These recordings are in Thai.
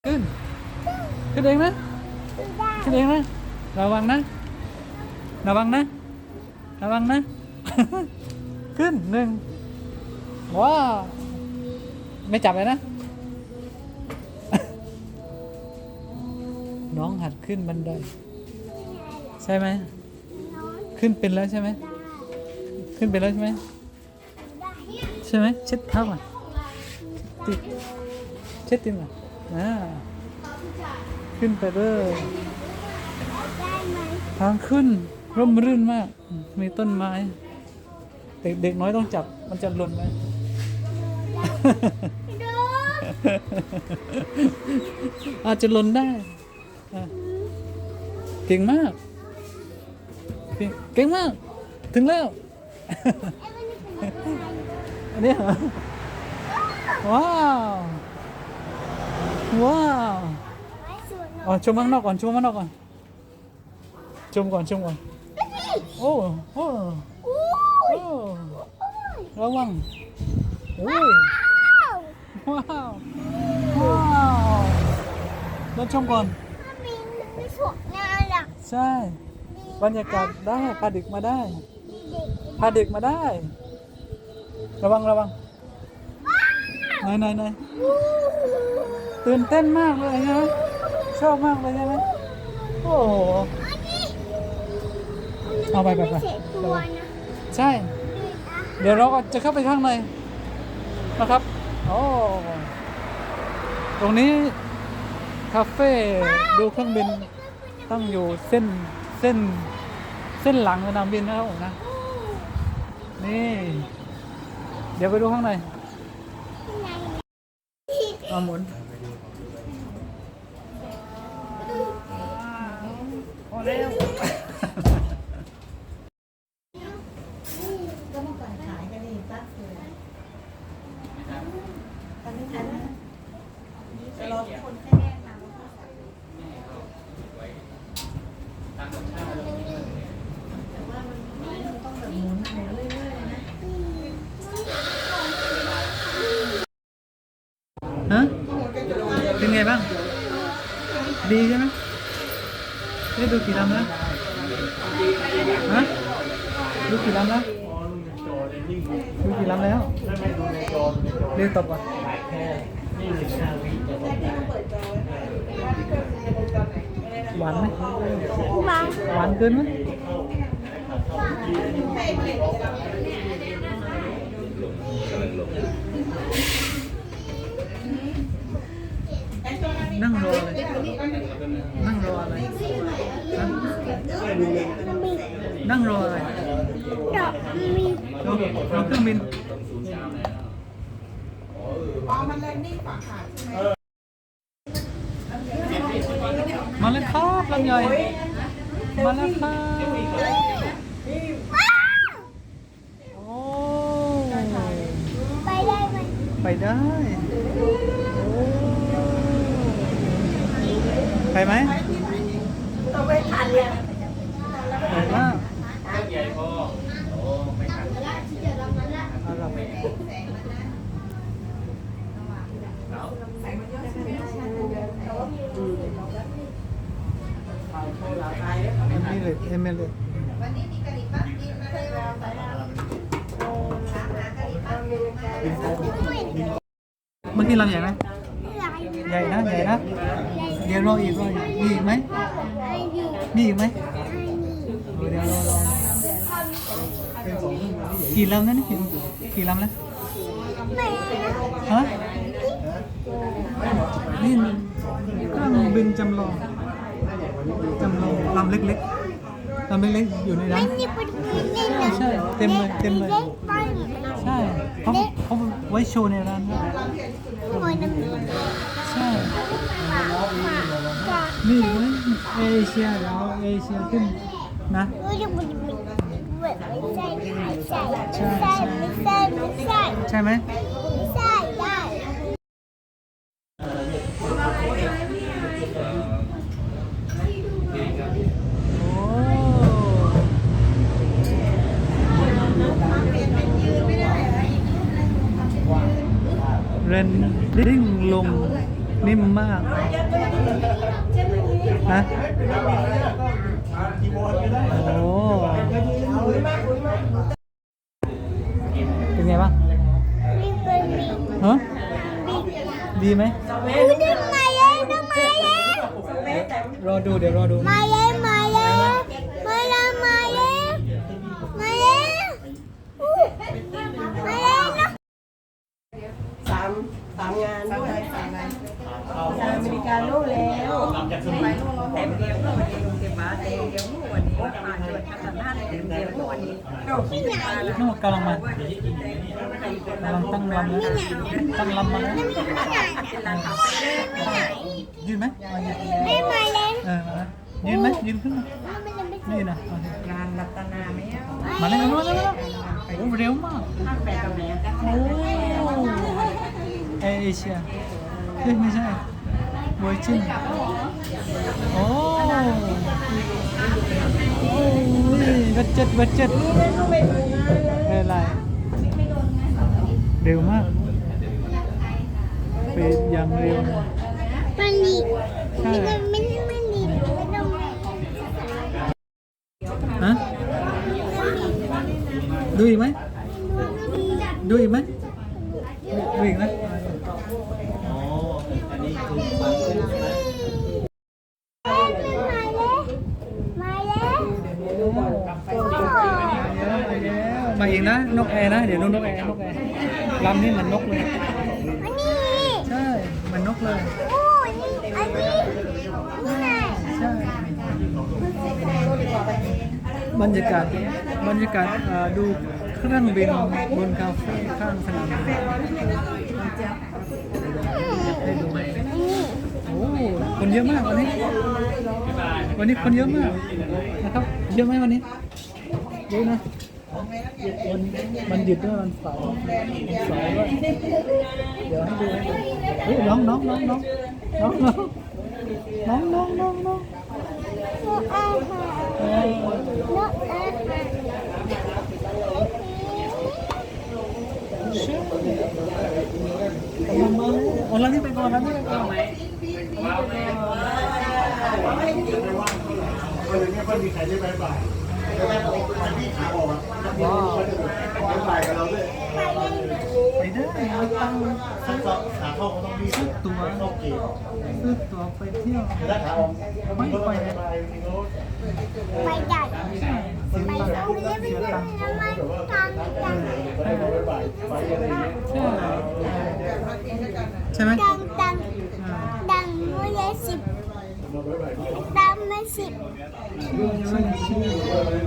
ขึ้นขึ้นเองนะขึ้นเองนะระวังนะระวังนะระวังนะ ขึ้นหนึ่งว้าวไม่จับเลยนะ น้องหัดขึ้นบันไดใช่ไหมขึ้นเป็นแล้วใช่ไหมขึ้นเป็นแล้วใช่ไหมใช่ไหมเช็ดเท้าก่อนติดเช็ดตีนก่อนขึ้นไปเลยทางขึ้นร่มรื่นมากมีต้นไม้เด็กน้อยต้องจับมันจะหล่นไหม อาจจะหล่นได้เก่งมากเก่งมากถึงแล้ว อันนี้เหรอว้าวว้าวอ๋อชมข้างนอกก่อนชมข้างนอกก่อนชมก่อนโอ้โอ้โอ้ระวังโอ้ยว้าวว้าวแล้วชมก่อนไม่สวยงามหรอกใช่บรรยากาศได้พาเด็กมาได้พาเด็กมาได้ระวังไหนตื่นเต้นมากเลยใช่ไหมชอบมากเลยใช่ไหมโอ้โหเอาไปใช่เดี๋ยวเราก็จะเข้าไปข้างในนะครับโอ้ตรงนี้คาเฟ่ดูเครื่องบินตั้งอยู่เส้นหลังสนามบินนะครับผมนะนี่เดี๋ยวไปดูข้างในเอาหมุนพอแล้วก็เมื่อก่อนขายกันเองปั๊บเลยตอนนี้ขายแล้วจะรอคนแค่แรกนะแต่ว่ามันต้องแบบหมุนเรื่อยๆนะฮะเป็นไงบ้างดีใช่ไหมได้ดูกี่ลำแล้วฮะดูกี่ลำแล้วดูกี่ลำแล้วเรียกตบก่อนหวานไหมหวานเกินไหมนั่งรออะไรนั่งรออะไรนั่งรออะไรรอเครื่องบินมันแลนดิ้งฝาขาดใช่ไหมมาแล้วครับลำใหญ่มาแล้วครับโอ้ไปได้ไหมไปได้ไปไหมต้องไปทันเลยไปมากใหญ่พอโอ้ไม่ทันเอเมเลตวันนี้มีกะหรี่ปั๊บมีอะไรบ้างเมื่อกี้เราใหญ่ไหมใหญ่นะเดี๋ยวรออีกมีอีกไหมมีอีกไหมเดี๋ยวรอกี่ลำแล้วนี่กี่ลำแล้วฮะนี่เครื่องบินจำลองลำเล็กอยู่ในนั้นใช่เต็มเลยใช่เขาไว้โชว์ในร้านใช่นี่เอเชียแล้วเอเชียขึ้นนะใช่ไหมเรนดิ้งลง นิ่มมากฮะโอ้เป็นไงบ้างฮะดีไหมรอดูเดี๋ยวรอดูสามงานด้วยงานอเมริกาโน่แล้วเต็มเดียวเมื่อวันนี้เต็มบ้าเต็มเดียวเมื่อวันนี้มาจนขนาดเต็มเดียวเมื่อวันนี้นู่นกำลังมาตั้งลำแล้วตั้งลำมาแล้วยืนไหมยืนไหมยืนขึ้นมานี่นะ งานรัตนาไหม มาแล้วโอ้เร็วมากโอ้เอเชียเฮ้ยไม่ใช่เวอร์จินโอ้ยบัดเจ็ตอะไรเร็วมากเป็นอย่างเร็วใช่ฮะดูอีกไหมดูอีกไหมอ๋ออันนี้คือความรู้ใช่ไหมมาอีกนะนกแอร์นะเดี๋ยวดูนกแอร์ลำนี่เหมือนนกเลยใช่เหมือนนกเลยใช่บรรยากาศดูเครื่องบินบนคาเฟ่ข้างสนามบินให้ดูโอ้คนเยอะมากวันนี้คนเยอะมากนะครับเยอะไหมวันนี้เยอะนะวันหยุดด้วยวันเสาร์ด้วยเดี๋ยวให้ดูเฮ้ยน้องวันนี้ไปก่อนวันนี้ไปก่อนไม่มีใครได้ไปบ่ายวันที่ขาออกไปบ่ายกับเราด้วยไปได้ตั้งขาเข้าเขาต้องรีบตัวเข้าเกตซื้อตัวไปเที่ยวถ้าขาออกไม่ไปไปได้เใช่ไหมดังมือเยสิบดำไม่สิบ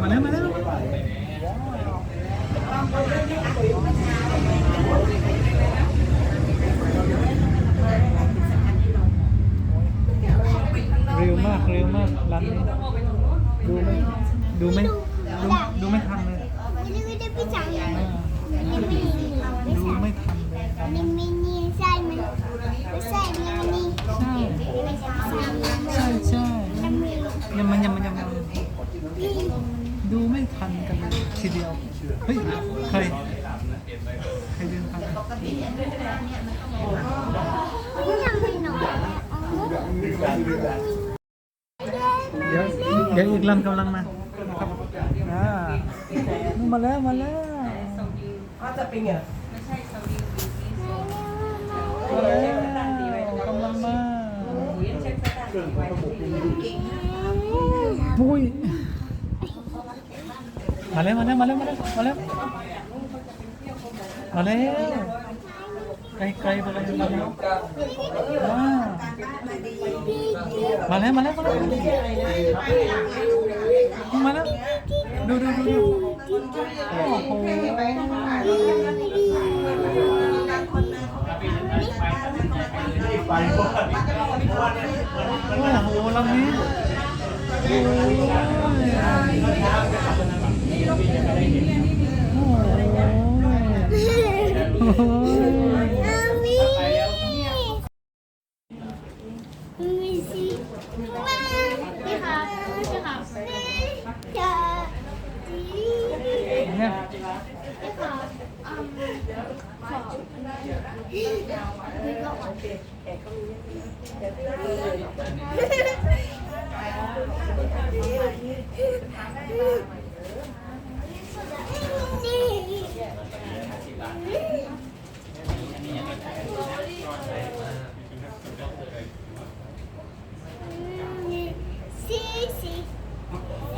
มาแล้วเร็วมากร้านนี้ดูไม่ทันเลยดูไม่ทันเลยมินิใช่ไหมไม่ใช่มินิใช่ยังดูไม่ทันกันเลยทีเดียวเฮ้ยใครเดินผ่านเดี๋ยวอีกลำกำลังมาครับมาแล้วจะเป็นไงกำลังมาปุ้ยมาแล้วไกลไปเลยมาแล้วดูโอ้โหไปเพราะโอ้โหลำนี้ เนี่ย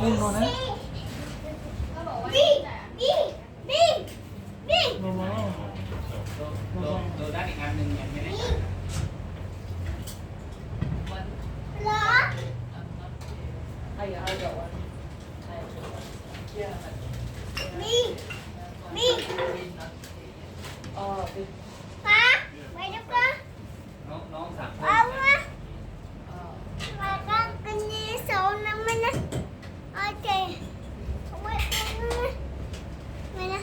นี่โน่นนะนี่ โมโม ดูด้านอีกอันหนึ่งยังไม่ได้ เหรอ มีป้าไปดูกัน น้องสั่ง เอามามากันกันนี่สองน้ำมันนะโอเคเอาไว้ตรงนั้นนะมานะ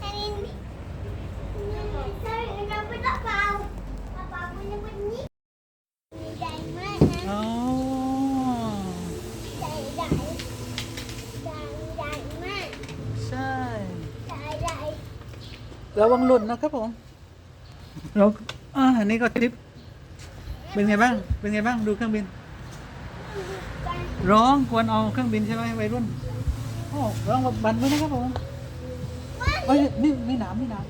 อันนี้ใส่เราไปตักเปล่าpunya bunyiนี่ใหญ่มากนะ อ๋อ ใหญ่มาก ใช่ ใหญ่ ระวังหล่นนะครับผมแล้วอันนี้ก็คลิป เป็นไงบ้าง เป็นไงบ้าง ดูเครื่องบิน ร้องควรเอาเครื่องบินใช่ไหมวัยรุ่นโอ้ร้องบันไว้นะครับผมเอ้ยนี่ไม่หนามไม่หนาม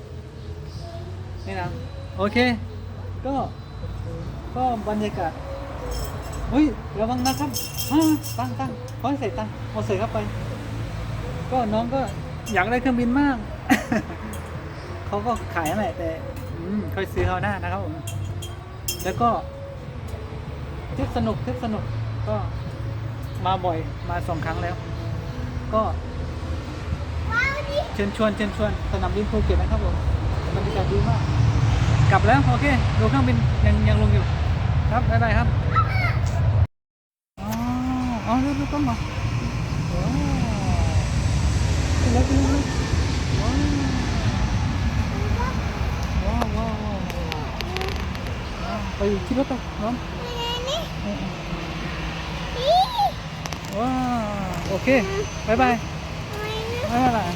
ไม่หนามโอเค ก็บรรยากาศเฮ้ยระวังนะครับตั้งขอให้ใส่ตังค์เอาใส่เข้าไป ก็น้องก็อยากได้เครื่องบินมาก เขาก็ขายอะไรแต่ค่อยซื้อเขาหน้านะครับผมแล้วก็ทริปสนุกก็มาบ่อยมา2 ครั้งแล้ว ก็ ว้าวดิ เชิญชวนสนามบินภูเก็ตนะครับผมบรรยากาศดีมากกลับแล้วโอเคดูเครื่องบินยังลงอยู่ครับบ๊ายบายครับอ๋อดูต้นมาขึ้นแล้วว้าวไปที่รถไปน้อง นี่ ว้าวโอเคบ๊ายบาย ทำไมนะ บ๊ายบาย